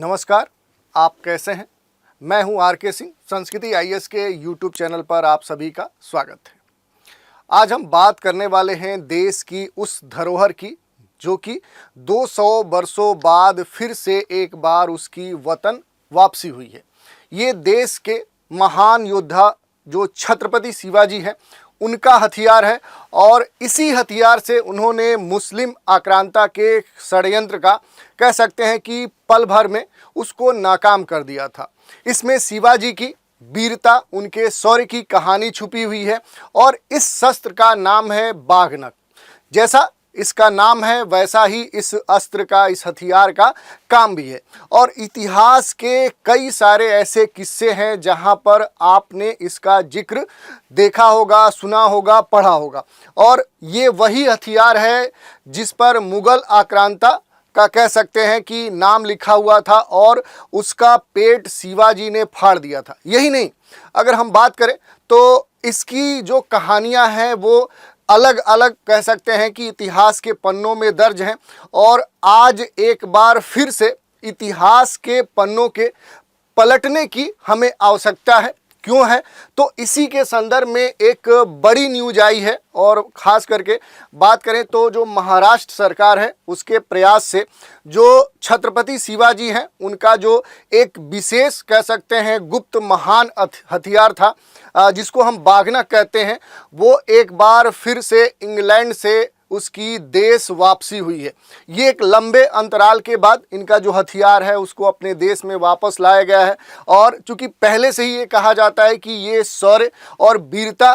नमस्कार, आप कैसे हैं? मैं हूं आर के सिंह। संस्कृति आईएएस के यूट्यूब चैनल पर आप सभी का स्वागत है। आज हम बात करने वाले हैं देश की उस धरोहर की जो कि 200 वर्षों बाद फिर से एक बार उसकी वतन वापसी हुई है। ये देश के महान योद्धा जो छत्रपति शिवाजी हैं उनका हथियार है और इसी हथियार से उन्होंने मुस्लिम आक्रांता के षड्यंत्र का कह सकते हैं कि पल भर में उसको नाकाम कर दिया था। इसमें शिवाजी की वीरता, उनके शौर्य की कहानी छुपी हुई है और इस शस्त्र का नाम है बाघनक। जैसा इसका नाम है वैसा ही इस अस्त्र का, इस हथियार का काम भी है। और इतिहास के कई सारे ऐसे किस्से हैं जहां पर आपने इसका जिक्र देखा होगा, सुना होगा, पढ़ा होगा। और ये वही हथियार है जिस पर मुगल आक्रांता का कह सकते हैं कि नाम लिखा हुआ था और उसका पेट शिवाजी ने फाड़ दिया था। यही नहीं, अगर हम बात करें तो इसकी जो कहानियां हैं वो अलग अलग कह सकते हैं कि इतिहास के पन्नों में दर्ज हैं। और आज एक बार फिर से इतिहास के पन्नों के पलटने की हमें आवश्यकता है। क्यों है? तो इसी के संदर्भ में एक बड़ी न्यूज आई है और ख़ास करके बात करें तो जो महाराष्ट्र सरकार है उसके प्रयास से जो छत्रपति शिवाजी हैं उनका जो एक विशेष कह सकते हैं गुप्त महान हथियार था जिसको हम बाघनक कहते हैं, वो एक बार फिर से इंग्लैंड से उसकी देश वापसी हुई है। ये एक लंबे अंतराल के बाद इनका जो हथियार है उसको अपने देश में वापस लाया गया है। और चूंकि पहले से ही ये कहा जाता है कि ये शौर्य और वीरता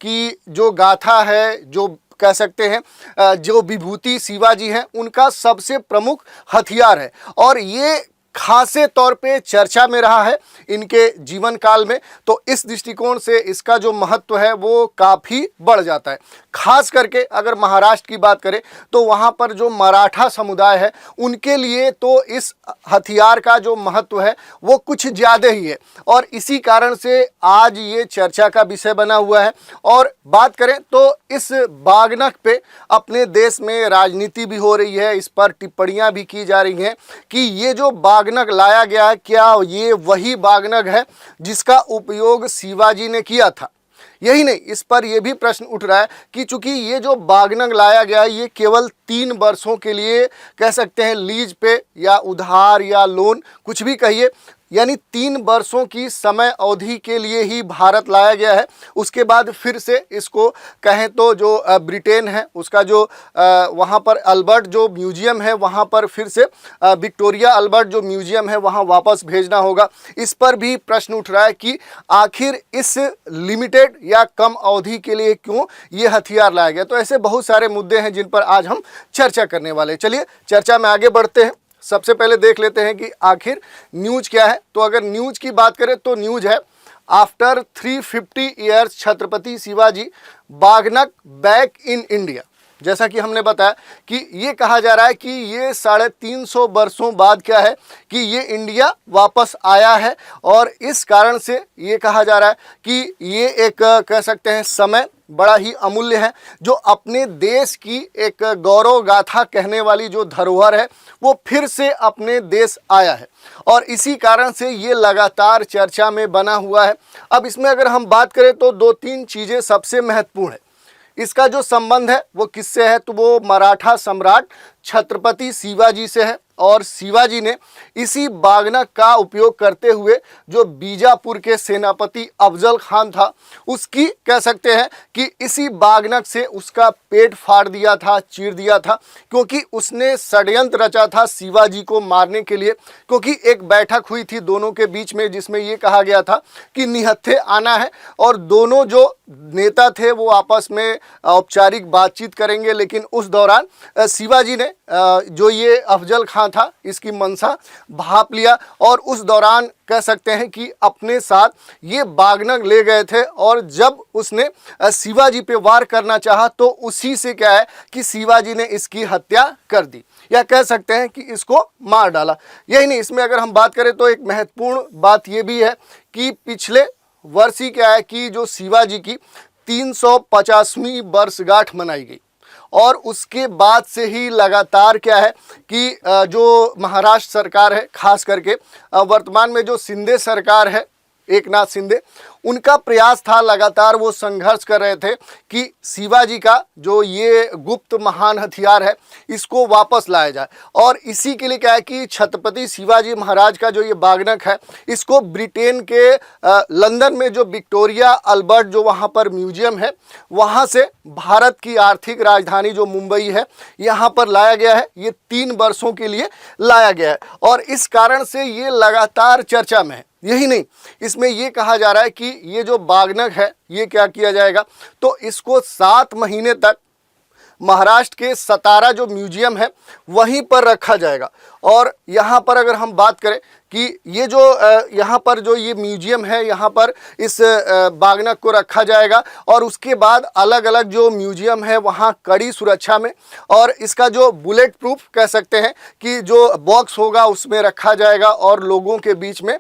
की जो गाथा है, जो कह सकते हैं जो विभूति शिवाजी हैं उनका सबसे प्रमुख हथियार है और ये खासे तौर पे चर्चा में रहा है इनके जीवन काल में। तो इस दृष्टिकोण से इसका जो महत्व है वो काफ़ी बढ़ जाता है। खास करके अगर महाराष्ट्र की बात करें तो वहाँ पर जो मराठा समुदाय है उनके लिए तो इस हथियार का जो महत्व है वो कुछ ज़्यादा ही है और इसी कारण से आज ये चर्चा का विषय बना हुआ है। और बात करें तो इस बाघनक पे अपने देश में राजनीति भी हो रही है, इस पर टिप्पणियाँ भी की जा रही हैं कि ये जो बाघनक लाया गया है क्या ये वही बाघनक है जिसका उपयोग शिवाजी ने किया था। यही नहीं, इस पर यह भी प्रश्न उठ रहा है कि चूंकि ये जो बाघनक लाया गया है ये केवल 3 वर्षों के लिए कह सकते हैं लीज पे या उधार या लोन कुछ भी कहिए, यानी 3 वर्षों की समय अवधि के लिए ही भारत लाया गया है। उसके बाद फिर से इसको कहें तो जो ब्रिटेन है उसका जो वहाँ पर अल्बर्ट जो म्यूजियम है वहाँ पर फिर से विक्टोरिया अल्बर्ट जो म्यूजियम है वहाँ वापस भेजना होगा। इस पर भी प्रश्न उठ रहा है कि आखिर इस लिमिटेड या कम अवधि के लिए क्यों ये हथियार लाया गया। तो ऐसे बहुत सारे मुद्दे हैं जिन पर आज हम चर्चा करने वाले हैं। चलिए चर्चा में आगे बढ़ते हैं। सबसे पहले देख लेते हैं कि आखिर न्यूज क्या है। तो अगर न्यूज की बात करें तो न्यूज है after 350 years Chhatrapati Shivaji baghnakh back in India. जैसा कि हमने बताया कि ये कहा जा रहा है कि ये 350 वर्षों बाद क्या है कि ये इंडिया वापस आया है और इस कारण से ये कहा जा रहा है कि ये एक कह सकते हैं समय बड़ा ही अमूल्य है जो अपने देश की एक गौरव गाथा कहने वाली जो धरोहर है वो फिर से अपने देश आया है और इसी कारण से ये लगातार चर्चा में बना हुआ है। अब इसमें अगर हम बात करें तो 2-3 चीज़ें सबसे महत्वपूर्ण है। इसका जो संबंध है वो किससे है तो वो मराठा सम्राट छत्रपति शिवाजी से है और शिवाजी ने इसी बाघनक का उपयोग करते हुए जो बीजापुर के सेनापति अफजल खान था उसकी कह सकते हैं कि इसी बाघनक से उसका पेट फाड़ दिया था, चीर दिया था, क्योंकि उसने षड्यंत्र रचा था शिवाजी को मारने के लिए। क्योंकि एक बैठक हुई थी दोनों के बीच में जिसमें ये कहा गया था कि निहत्थे आना है और दोनों जो नेता थे वो आपस में औपचारिक बातचीत करेंगे। लेकिन उस दौरान शिवाजी ने जो ये अफजल खान था इसकी मनसा भाप लिया और उस दौरान कह सकते हैं कि अपने साथ ये बाघनक ले गए थे और जब उसने शिवाजी पे वार करना चाहा तो उसी से क्या है कि शिवाजी ने इसकी हत्या कर दी या कह सकते हैं कि इसको मार डाला। यही नहीं, इसमें अगर हम बात करें तो एक महत्वपूर्ण बात ये भी है कि पिछले वर्ष ही क्या है कि जो शिवाजी की 350वीं वर्षगांठ मनाई गई और उसके बाद से ही लगातार क्या है कि जो महाराष्ट्र सरकार है, खास करके वर्तमान में जो शिंदे सरकार है, एकनाथ शिंदे, उनका प्रयास था, लगातार वो संघर्ष कर रहे थे कि शिवाजी का जो ये गुप्त महान हथियार है इसको वापस लाया जाए। और इसी के लिए क्या है कि छत्रपति शिवाजी महाराज का जो ये बागनक है इसको ब्रिटेन के लंदन में जो विक्टोरिया अल्बर्ट जो वहाँ पर म्यूजियम है, वहाँ से भारत की आर्थिक राजधानी जो मुंबई है यहाँ पर लाया गया है। ये 3 वर्षों के लिए लाया गया है और इस कारण से ये लगातार चर्चा में है। यही नहीं, इसमें ये कहा जा रहा है कि ये जो बागनक है ये क्या किया जाएगा, तो इसको 7 महीने तक महाराष्ट्र के सतारा जो म्यूजियम है वहीं पर रखा जाएगा। और यहाँ पर अगर हम बात करें कि ये जो यहाँ पर जो ये म्यूजियम है यहाँ पर इस बागनक को रखा जाएगा और उसके बाद अलग अलग जो म्यूजियम है वहाँ कड़ी सुरक्षा में, और इसका जो बुलेट प्रूफ कह सकते हैं कि जो बॉक्स होगा उसमें रखा जाएगा और लोगों के बीच में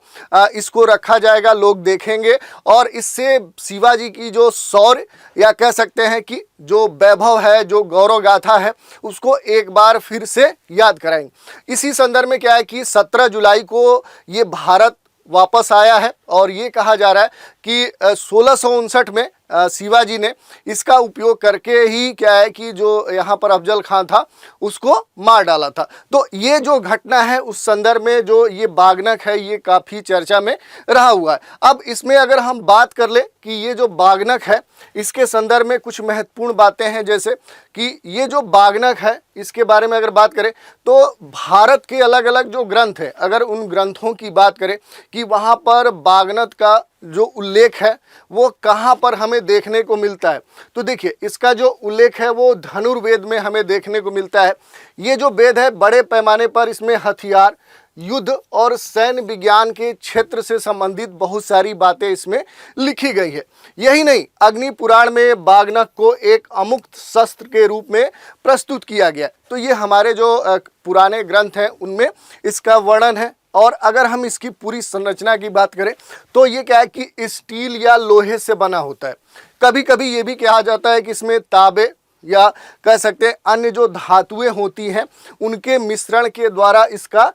इसको रखा जाएगा, लोग देखेंगे और इससे शिवाजी की जो शौर्य या कह सकते हैं कि जो वैभव है, जो गौरव गाथा है, उसको एक बार फिर से याद कराएंगे। इसी संदर्भ में क्या है कि 17 जुलाई को ये भारत वापस आया है और ये कहा जा रहा है कि 1659 में शिवाजी ने इसका उपयोग करके ही क्या है कि जो यहाँ पर अफजल खान था उसको मार डाला था। तो ये जो घटना है उस संदर्भ में जो ये बागनक है ये काफ़ी चर्चा में रहा हुआ है। अब इसमें अगर हम बात कर ले कि ये जो बागनक है इसके संदर्भ में कुछ महत्वपूर्ण बातें हैं, जैसे कि ये जो बागनक है इसके बारे में अगर बात करें तो भारत के अलग अलग जो ग्रंथ है, अगर उन ग्रंथों की बात करें कि वहाँ पर बागनक का जो उल्लेख है वो कहाँ पर हमें देखने को मिलता है, तो देखिए इसका जो उल्लेख है वो धनुर्वेद में हमें देखने को मिलता है। ये जो वेद है बड़े पैमाने पर इसमें हथियार, युद्ध और सैन्य विज्ञान के क्षेत्र से संबंधित बहुत सारी बातें इसमें लिखी गई है। यही नहीं, अग्नि पुराण में बागनक को एक अमुक्त शस्त्र के रूप में प्रस्तुत किया गया। तो ये हमारे जो पुराने ग्रंथ हैं उनमें इसका वर्णन है। और अगर हम इसकी पूरी संरचना की बात करें तो ये क्या है कि स्टील या लोहे से बना होता है। कभी कभी ये भी कहा जाता है कि इसमें तांबे या कह सकते हैं अन्य जो धातुएं होती हैं उनके मिश्रण के द्वारा इसका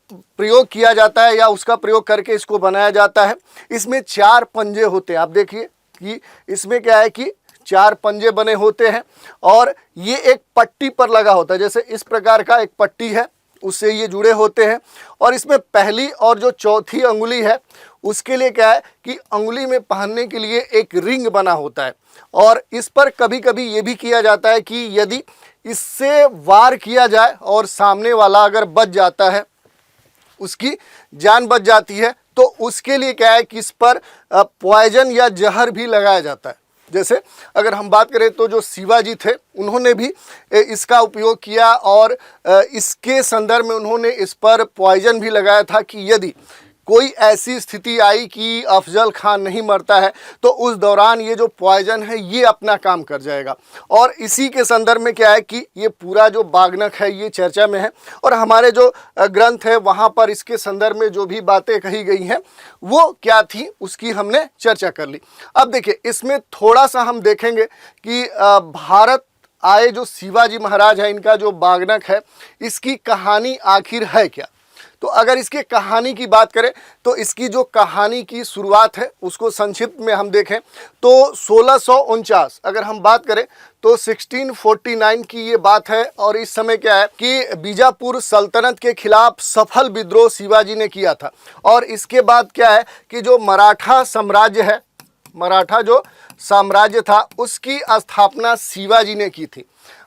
प्रयोग किया जाता है या उसका प्रयोग करके इसको बनाया जाता है। इसमें 4 पंजे होते हैं। आप देखिए कि इसमें क्या है कि 4 पंजे बने होते हैं और ये एक पट्टी पर लगा होता है, जैसे इस प्रकार का एक पट्टी है उससे ये जुड़े होते हैं। और इसमें पहली और जो चौथी अंगुली है उसके लिए क्या है कि अंगुली में पहनने के लिए एक रिंग बना होता है। और इस पर कभी कभी ये भी किया जाता है कि यदि इससे वार किया जाए और सामने वाला अगर बच जाता है, उसकी जान बच जाती है, तो उसके लिए क्या है कि इस पर पॉइजन या जहर भी लगाया जाता है। जैसे अगर हम बात करें तो जो शिवाजी थे उन्होंने भी इसका उपयोग किया और इसके संदर्भ में उन्होंने इस पर पॉइजन भी लगाया था कि यदि कोई ऐसी स्थिति आई कि अफजल खान नहीं मरता है तो उस दौरान ये जो पॉइजन है ये अपना काम कर जाएगा। और इसी के संदर्भ में क्या है कि ये पूरा जो बागनक है ये चर्चा में है और हमारे जो ग्रंथ है वहाँ पर इसके संदर्भ में जो भी बातें कही गई हैं वो क्या थी उसकी हमने चर्चा कर ली। अब देखिए इसमें थोड़ा सा हम देखेंगे कि भारत आए जो शिवाजी महाराज है इनका जो बागनक है इसकी कहानी आखिर है क्या। तो अगर इसके कहानी की बात करें तो इसकी जो कहानी की शुरुआत है उसको संक्षिप्त में हम देखें तो 1649 अगर हम बात करें तो 1649 की ये बात है। और इस समय क्या है कि बीजापुर सल्तनत के खिलाफ सफल विद्रोह शिवाजी ने किया था। और इसके बाद क्या है कि जो मराठा साम्राज्य है, मराठा जो साम्राज्य था उसकी स्थापना शिवाजी ने की थी।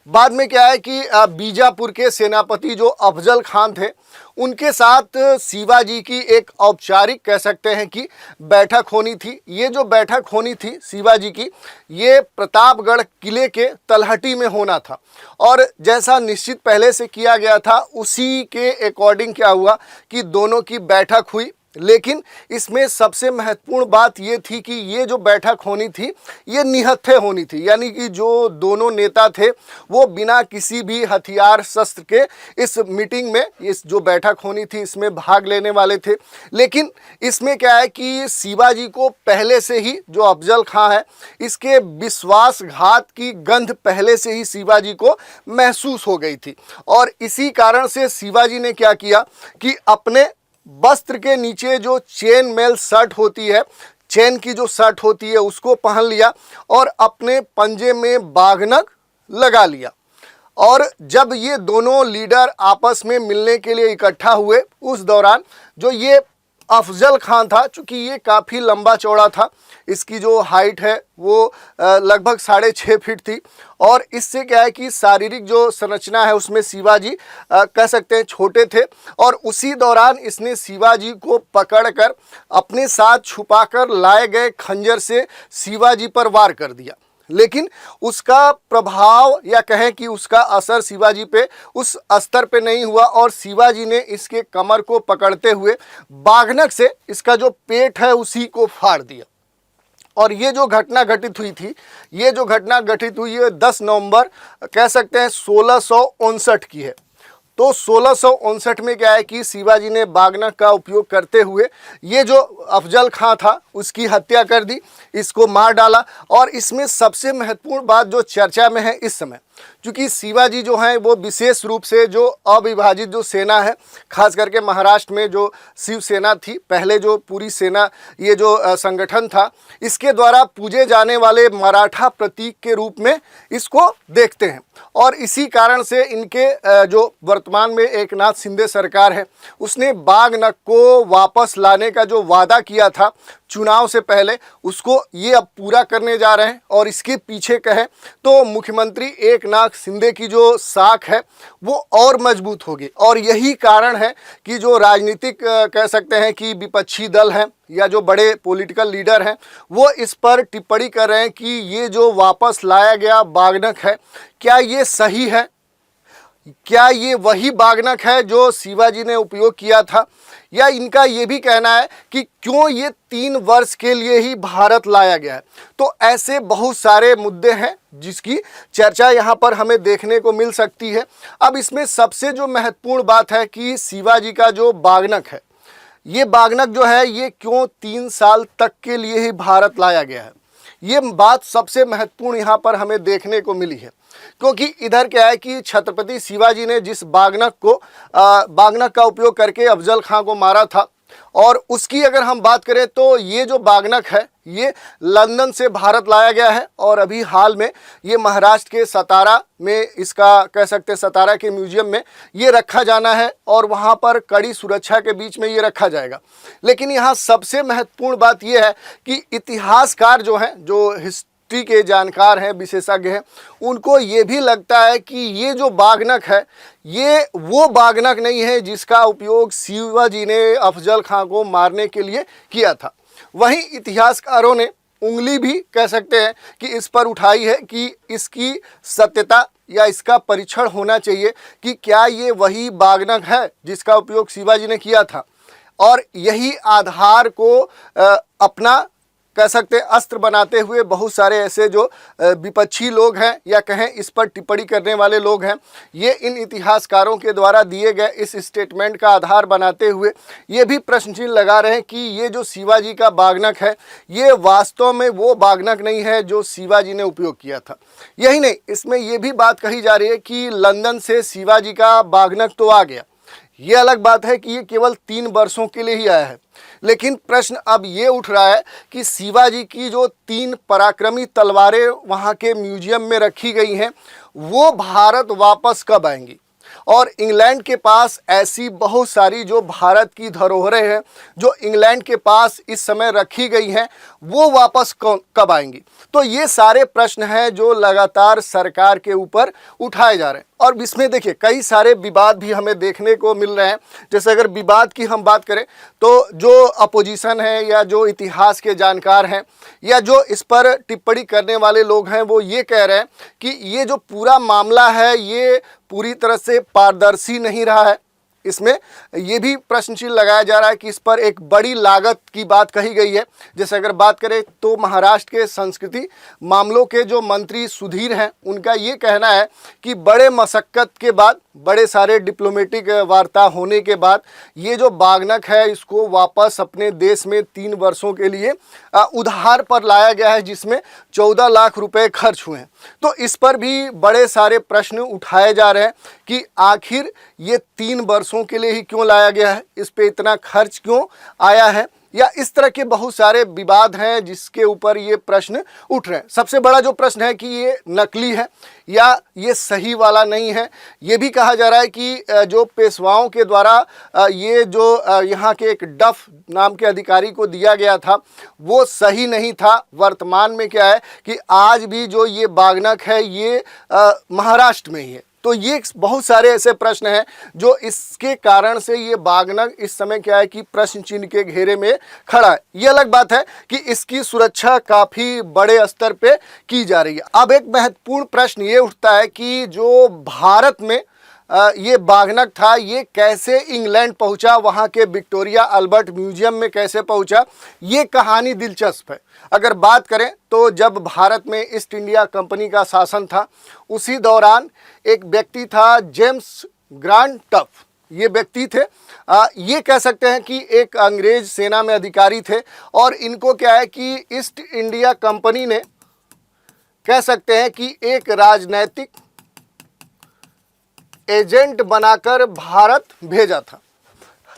बाद में क्या है कि बीजापुर के सेनापति जो अफजल खान थे उनके साथ शिवाजी की एक औपचारिक कह सकते हैं कि बैठक होनी थी। ये जो बैठक होनी थी शिवाजी की ये प्रतापगढ़ किले के तलहटी में होना था और जैसा निश्चित पहले से किया गया था उसी के अकॉर्डिंग क्या हुआ कि दोनों की बैठक हुई लेकिन इसमें सबसे महत्वपूर्ण बात ये थी कि ये जो बैठक होनी थी ये निहत्थे होनी थी, यानी कि जो दोनों नेता थे वो बिना किसी भी हथियार शस्त्र के इस मीटिंग में, इस जो बैठक होनी थी इसमें भाग लेने वाले थे। लेकिन इसमें क्या है कि शिवाजी को पहले से ही, जो अफजल खां है, इसके विश्वासघात की गंध पहले से ही शिवाजी को महसूस हो गई थी। और इसी कारण से शिवाजी ने क्या किया कि अपने वस्त्र के नीचे जो चेन मेल शर्ट होती है, चेन की जो शर्ट होती है, उसको पहन लिया और अपने पंजे में बागनक लगा लिया। और जब ये दोनों लीडर आपस में मिलने के लिए इकट्ठा हुए, उस दौरान जो ये अफजल खां था, चूँकि ये काफ़ी लंबा चौड़ा था, इसकी जो हाइट है वो लगभग 6.5 फीट थी, और इससे क्या है कि शारीरिक जो संरचना है उसमें शिवाजी कह सकते हैं छोटे थे। और उसी दौरान इसने शिवाजी को पकड़कर अपने साथ छुपाकर लाए गए खंजर से शिवाजी पर वार कर दिया। लेकिन उसका प्रभाव या कहें कि उसका असर शिवाजी पे उस स्तर पे नहीं हुआ, और शिवाजी ने इसके कमर को पकड़ते हुए बागनक से इसका जो पेट है उसी को फाड़ दिया। और ये जो घटना घटित हुई थी, ये जो घटना घटित हुई है 10 नवंबर कह सकते हैं 1659 की है। तो 1659 में क्या है कि शिवाजी ने बागनक का उपयोग करते हुए ये जो अफजल खां था उसकी हत्या कर दी, इसको मार डाला। और इसमें सबसे महत्वपूर्ण बात जो चर्चा में है इस समय, क्योंकि शिवाजी जो हैं वो विशेष रूप से जो अविभाजित जो सेना है, खास करके महाराष्ट्र में जो शिवसेना थी, पहले जो पूरी सेना ये जो संगठन था, इसके द्वारा पूजे जाने वाले मराठा प्रतीक के रूप में इसको देखते हैं। और इसी कारण से इनके जो वर्तमान में एकनाथ शिंदे सरकार है, उसने बागनक को वापस लाने का जो वादा किया था चुनाव से पहले, उसको ये अब पूरा करने जा रहे हैं। और इसके पीछे कहें तो मुख्यमंत्री एकनाथ शिंदे की जो साख है वो और मजबूत होगी। और यही कारण है कि जो राजनीतिक कह सकते हैं कि विपक्षी दल हैं या जो बड़े पॉलिटिकल लीडर हैं, वो इस पर टिप्पणी कर रहे हैं कि ये जो वापस लाया गया बागनक है, क्या ये सही है? क्या ये वही बागनक है जो शिवाजी ने उपयोग किया था? या इनका ये भी कहना है कि क्यों ये 3 वर्ष के लिए ही भारत लाया गया है? तो ऐसे बहुत सारे मुद्दे हैं जिसकी चर्चा यहाँ पर हमें देखने को मिल सकती है। अब इसमें सबसे जो महत्वपूर्ण बात है कि शिवाजी का जो बागनक है, ये बागनक जो है ये क्यों 3 साल तक के लिए ही भारत लाया गया है, ये बात सबसे महत्वपूर्ण यहाँ पर हमें देखने को मिली है। क्योंकि इधर क्या है कि छत्रपति शिवाजी ने जिस बागनक का उपयोग करके अफजल खां को मारा था, और उसकी अगर हम बात करें तो ये जो बागनक है ये लंदन से भारत लाया गया है। और अभी हाल में ये महाराष्ट्र के सतारा में, इसका कह सकते हैं सतारा के म्यूजियम में ये रखा जाना है, और वहाँ पर कड़ी सुरक्षा के बीच में ये रखा जाएगा। लेकिन यहाँ सबसे महत्वपूर्ण बात ये है कि इतिहासकार जो हैं, जो हिस्ट्री के जानकार हैं, विशेषज्ञ हैं, उनको ये भी लगता है कि ये जो बागनक है ये वो बागनक नहीं है जिसका उपयोग शिवाजी ने अफजल खां को मारने के लिए किया था। वहीं इतिहासकारों ने उंगली भी कह सकते हैं कि इस पर उठाई है कि इसकी सत्यता या इसका परीक्षण होना चाहिए कि क्या ये वही बागनक है जिसका उपयोग शिवाजी ने किया था। और यही आधार को अपना कह सकते हैं अस्त्र बनाते हुए बहुत सारे ऐसे जो विपक्षी लोग हैं या कहें इस पर टिप्पणी करने वाले लोग हैं, ये इन इतिहासकारों के द्वारा दिए गए इस स्टेटमेंट का आधार बनाते हुए ये भी प्रश्न चिन्ह लगा रहे हैं कि ये जो शिवाजी का बागनक है ये वास्तव में वो बागनक नहीं है जो शिवाजी ने उपयोग किया था। यही नहीं, इसमें ये भी बात कही जा रही है कि लंदन से शिवाजी का बागनक तो आ गया, ये अलग बात है कि ये केवल 3 वर्षों के लिए ही आया है। लेकिन प्रश्न अब ये उठ रहा है कि शिवाजी की जो 3 पराक्रमी तलवारें वहाँ के म्यूजियम में रखी गई हैं, वो भारत वापस कब आएंगी? और इंग्लैंड के पास ऐसी बहुत सारी जो भारत की धरोहरें हैं जो इंग्लैंड के पास इस समय रखी गई हैं, वो वापस कब आएंगी? तो ये सारे प्रश्न हैं जो लगातार सरकार के ऊपर उठाए जा रहे हैं। और इसमें देखिए कई सारे विवाद भी हमें देखने को मिल रहे हैं। जैसे अगर विवाद की हम बात करें तो जो अपोजिशन है या जो इतिहास के जानकार हैं या जो इस पर टिप्पणी करने वाले लोग हैं, वो ये कह रहे हैं कि ये जो पूरा मामला है ये पूरी तरह से पारदर्शी नहीं रहा है। इसमें ये भी प्रश्न चिन्ह लगाया जा रहा है कि इस पर एक बड़ी लागत की बात कही गई है। जैसे अगर बात करें तो महाराष्ट्र के संस्कृति मामलों के जो मंत्री सुधीर हैं, उनका ये कहना है कि बड़े मशक्कत के बाद, बड़े सारे डिप्लोमेटिक वार्ता होने के बाद ये जो बागनक है इसको वापस अपने देश में 3 वर्षों के लिए उधार पर लाया गया है, जिसमें 14 लाख रुपए खर्च हुए हैं। तो इस पर भी बड़े सारे प्रश्न उठाए जा रहे हैं कि आखिर ये 3 वर्षों के लिए ही क्यों लाया गया है, इस पे इतना खर्च क्यों आया है, या इस तरह के बहुत सारे विवाद हैं जिसके ऊपर ये प्रश्न उठ रहे हैं। सबसे बड़ा जो प्रश्न है कि ये नकली है या ये सही वाला नहीं है। ये भी कहा जा रहा है कि जो पेशवाओं के द्वारा ये जो यहाँ के एक डफ नाम के अधिकारी को दिया गया था वो सही नहीं था। वर्तमान में क्या है कि आज भी जो ये बागनक है ये महाराष्ट्र में ही है। तो ये बहुत सारे ऐसे प्रश्न हैं जो इसके कारण से ये बागनक इस समय क्या है कि प्रश्न चिन्ह के घेरे में खड़ा है। ये अलग बात है कि इसकी सुरक्षा काफ़ी बड़े स्तर पे की जा रही है। अब एक महत्वपूर्ण प्रश्न ये उठता है कि जो भारत में ये बागनक था ये कैसे इंग्लैंड पहुंचा, वहाँ के विक्टोरिया अल्बर्ट म्यूजियम में कैसे पहुंचा। ये कहानी दिलचस्प है। अगर बात करें तो जब भारत में ईस्ट इंडिया कंपनी का शासन था उसी दौरान एक व्यक्ति था जेम्स ग्रांट टफ। ये व्यक्ति थे, ये कह सकते हैं कि एक अंग्रेज सेना में अधिकारी थे और इनको क्या है कि ईस्ट इंडिया कंपनी ने कह सकते हैं कि एक राजनैतिक एजेंट बनाकर भारत भेजा था।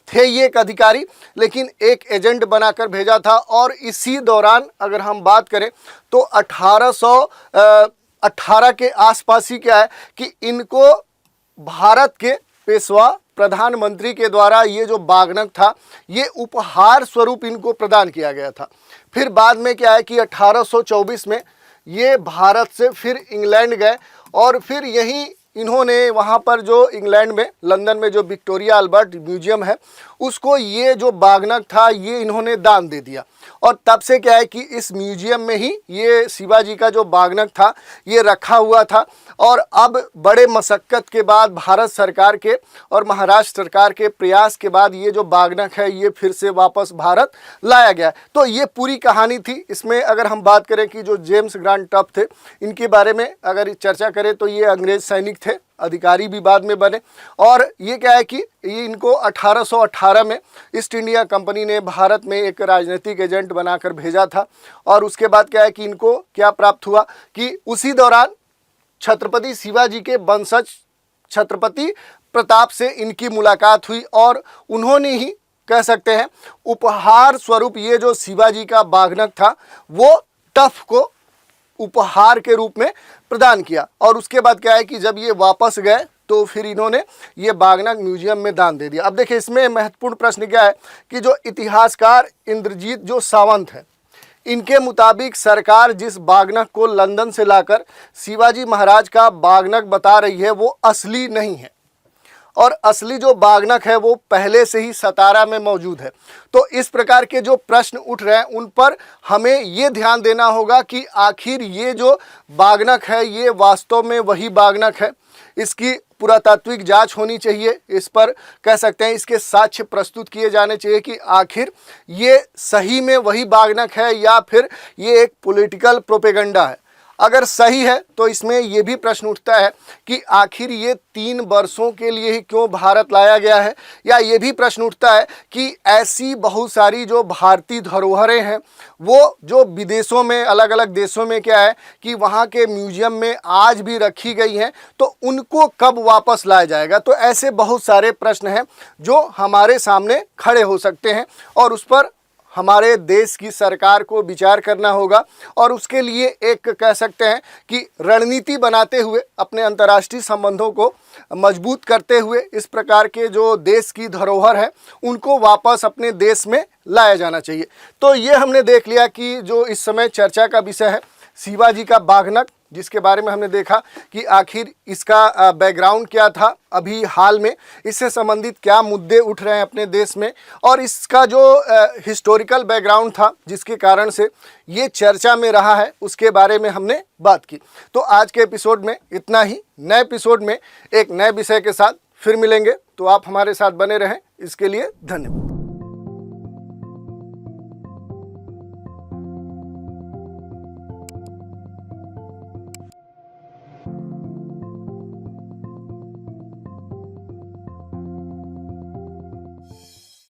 थे ये एक अधिकारी लेकिन एक एजेंट बनाकर भेजा था। और इसी दौरान अगर हम बात करें तो 1818 के आसपास ही क्या है कि इनको भारत के पेशवा प्रधानमंत्री के द्वारा ये जो बागनक था ये उपहार स्वरूप इनको प्रदान किया गया था। फिर बाद में क्या है कि 1824 में ये भारत से फिर इंग्लैंड गए और फिर यहीं इन्होंने वहाँ पर जो इंग्लैंड में लंदन में जो विक्टोरिया अल्बर्ट म्यूजियम है उसको ये जो बागनक था ये इन्होंने दान दे दिया। और तब से क्या है कि इस म्यूजियम में ही ये शिवाजी का जो बागनक था ये रखा हुआ था। और अब बड़े मशक्क़त के बाद भारत सरकार के और महाराष्ट्र सरकार के प्रयास के बाद ये जो बागनक है ये फिर से वापस भारत लाया गया। तो ये पूरी कहानी थी। इसमें अगर हम बात करें कि जो जेम्स ग्रांट टफ थे इनके बारे में अगर चर्चा करें तो ये अंग्रेज सैनिक थे, अधिकारी भी बाद में बने। और ये क्या है कि ये इनको 1818 में ईस्ट इंडिया कंपनी ने भारत में एक राजनीतिक एजेंट बनाकर भेजा था। और उसके बाद क्या है कि इनको क्या प्राप्त हुआ कि उसी दौरान छत्रपति शिवाजी के वंशज छत्रपति प्रताप से इनकी मुलाकात हुई और उन्होंने ही कह सकते हैं उपहार स्वरूप ये जो शिवाजी का बागनक था वो टफ को उपहार के रूप में प्रदान किया। और उसके बाद क्या है कि जब ये वापस गए तो फिर इन्होंने ये बागनक म्यूजियम में दान दे दिया। अब देखिए इसमें महत्वपूर्ण प्रश्न क्या है कि जो इतिहासकार इंद्रजीत जो सावंत है इनके मुताबिक सरकार जिस बागनक को लंदन से लाकर शिवाजी महाराज का बागनक बता रही है वो असली नहीं है और असली जो बागनक है वो पहले से ही सतारा में मौजूद है। तो इस प्रकार के जो प्रश्न उठ रहे हैं उन पर हमें ये ध्यान देना होगा कि आखिर ये जो बागनक है ये वास्तव में वही बागनक है। इसकी पुरातात्विक जांच होनी चाहिए। इस पर कह सकते हैं इसके साक्ष्य प्रस्तुत किए जाने चाहिए कि आखिर ये सही में वही बागनक है या फिर ये एक पॉलिटिकल प्रोपेगेंडा है। अगर सही है तो इसमें ये भी प्रश्न उठता है कि आखिर ये 3 वर्षों के लिए ही क्यों भारत लाया गया है। या ये भी प्रश्न उठता है कि ऐसी बहुत सारी जो भारतीय धरोहरें हैं वो जो विदेशों में अलग अलग देशों में क्या है कि वहाँ के म्यूजियम में आज भी रखी गई हैं तो उनको कब वापस लाया जाएगा। तो ऐसे बहुत सारे प्रश्न हैं जो हमारे सामने खड़े हो सकते हैं और उस पर हमारे देश की सरकार को विचार करना होगा और उसके लिए एक कह सकते हैं कि रणनीति बनाते हुए अपने अंतर्राष्ट्रीय संबंधों को मजबूत करते हुए इस प्रकार के जो देश की धरोहर है उनको वापस अपने देश में लाया जाना चाहिए। तो ये हमने देख लिया कि जो इस समय चर्चा का विषय है शिवाजी का बागनक, जिसके बारे में हमने देखा कि आखिर इसका बैकग्राउंड क्या था, अभी हाल में इससे संबंधित क्या मुद्दे उठ रहे हैं अपने देश में और इसका जो हिस्टोरिकल बैकग्राउंड था जिसके कारण से ये चर्चा में रहा है उसके बारे में हमने बात की। तो आज के एपिसोड में इतना ही। नए एपिसोड में एक नए विषय के साथ फिर मिलेंगे, तो आप हमारे साथ बने रहें। इसके लिए धन्यवाद।